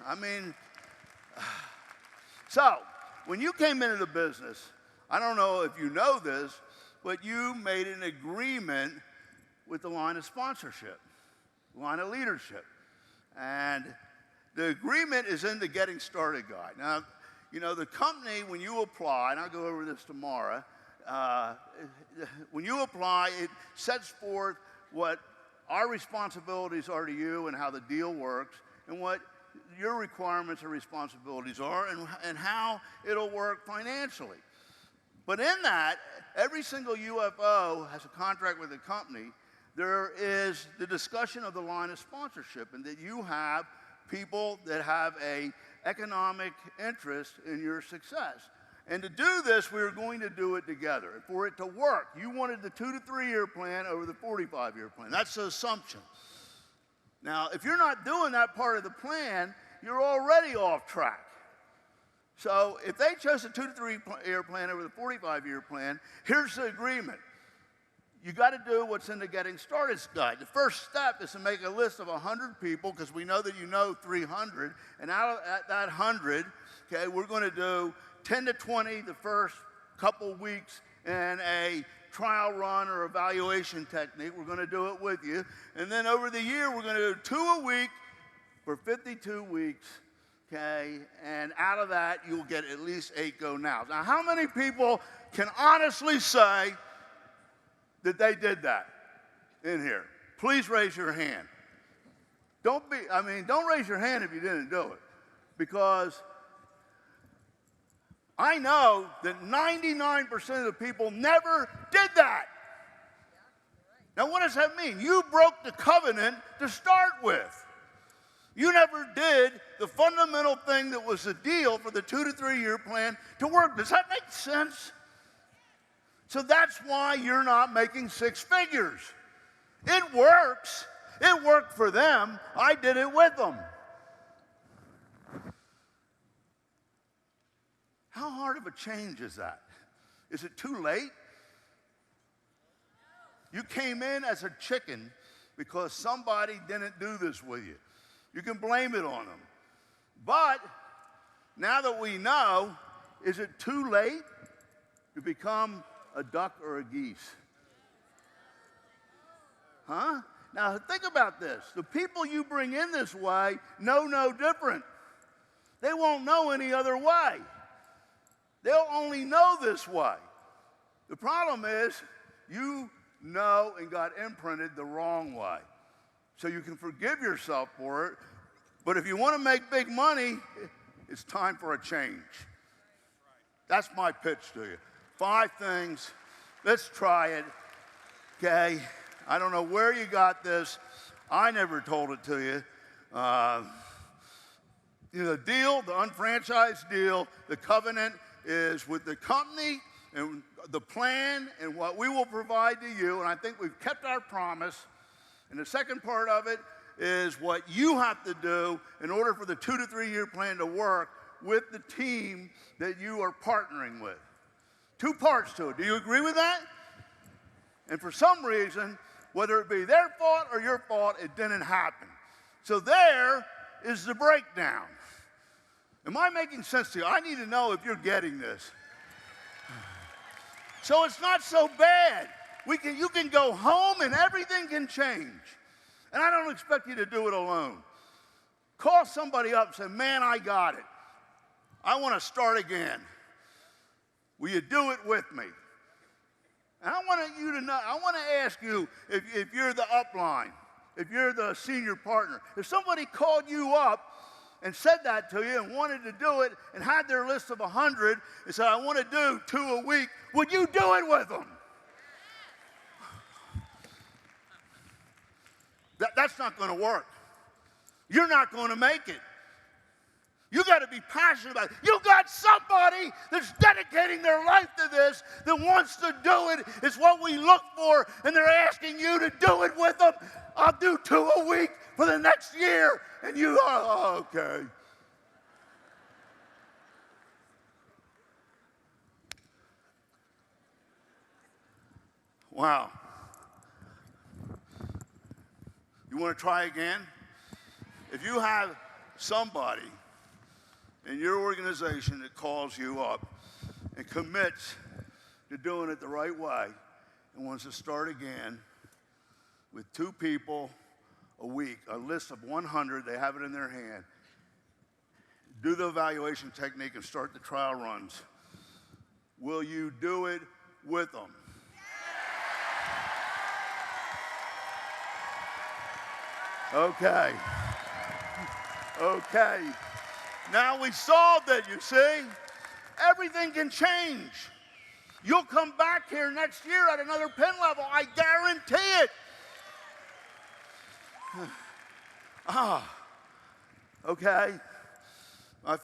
I mean, so when you came into the business, I don't know if you know this, but you made an agreement with the line of sponsorship, line of leadership. And the agreement is in the Getting Started Guide. Now, you know, the company, when you apply, and I'll go over this tomorrow, when you apply, it sets forth what our responsibilities are to you and how the deal works, and what your requirements and responsibilities are, and how it'll work financially. But in that, every single UFO has a contract with the company. There is the discussion of the line of sponsorship, and that you have people that have an economic interest in your success. And to do this, we are going to do it together. For it to work, you wanted the 2 to 3 year plan over the 45-year plan. That's the assumption. Now, if you're not doing that part of the plan, you're already off track. So if they chose a 2 to 3 year plan over the 45-year plan, here's the agreement. You got to do what's in the Getting Started Guide. The first step is to make a list of 100 people, because we know that you know 300, and out of that 100, okay, we're going to do 10 to 20 the first couple weeks in a trial run or evaluation technique. We're going to do it with you. And then over the year, we're going to do 2 a week for 52 weeks. Okay, and out of that, you'll get at least 8 go nows. Now, how many people can honestly say that they did that in here? Please raise your hand. Don't raise your hand if you didn't do it, because I know that 99% of the people never did that. Now, what does that mean? You broke the covenant to start with. You never did the fundamental thing that was the deal for the 2 to 3 year plan to work. Does that make sense? So that's why you're not making 6 figures. It works. It worked for them. I did it with them. How hard of a change is that? Is it too late? You came in as a chicken because somebody didn't do this with you. You can blame it on them. But now that we know, is it too late to become a duck or a geese? Huh? Now think about this. The people you bring in this way know no different. They won't know any other way. They'll only know this way. The problem is you know and got imprinted the wrong way. So you can forgive yourself for it. But if you want to make big money, it's time for a change. That's my pitch to you. 5 things. Let's try it. Okay? I don't know where you got this. I never told it to you. The deal, the unfranchised deal, the covenant is with the company, and the plan and what we will provide to you. And I think we've kept our promise. And the second part of it is what you have to do in order for the 2 to 3 year plan to work with the team that you are partnering with. 2 parts to it. Do you agree with that? And for some reason, whether it be their fault or your fault, it didn't happen. So there is the breakdown. Am I making sense to you? I need to know if you're getting this. So it's not so bad. You can go home and everything can change. And I don't expect you to do it alone. Call somebody up and say, man, I got it. I want to start again. Will you do it with me? And I want to ask you, if you're the upline, if you're the senior partner, if somebody called you up and said that to you and wanted to do it and had their list of 100 and said, I want to do 2 a week, would you do it with them? That's not going to work. You're not going to make it. You got to be passionate about it. You got somebody that's dedicating their life to this, that wants to do it. It's what we look for, and they're asking you to do it with them. I'll do 2 a week for the next year. And you are, oh, okay. Wow. You want to try again? If you have somebody in your organization that calls you up and commits to doing it the right way and wants to start again with 2 people a week, a list of 100, they have it in their hand, do the evaluation technique and start the trial runs. Will you do it with them? Okay. Okay. Now we solved it, you see. Everything can change. You'll come back here next year at another pen level. I guarantee it. Okay.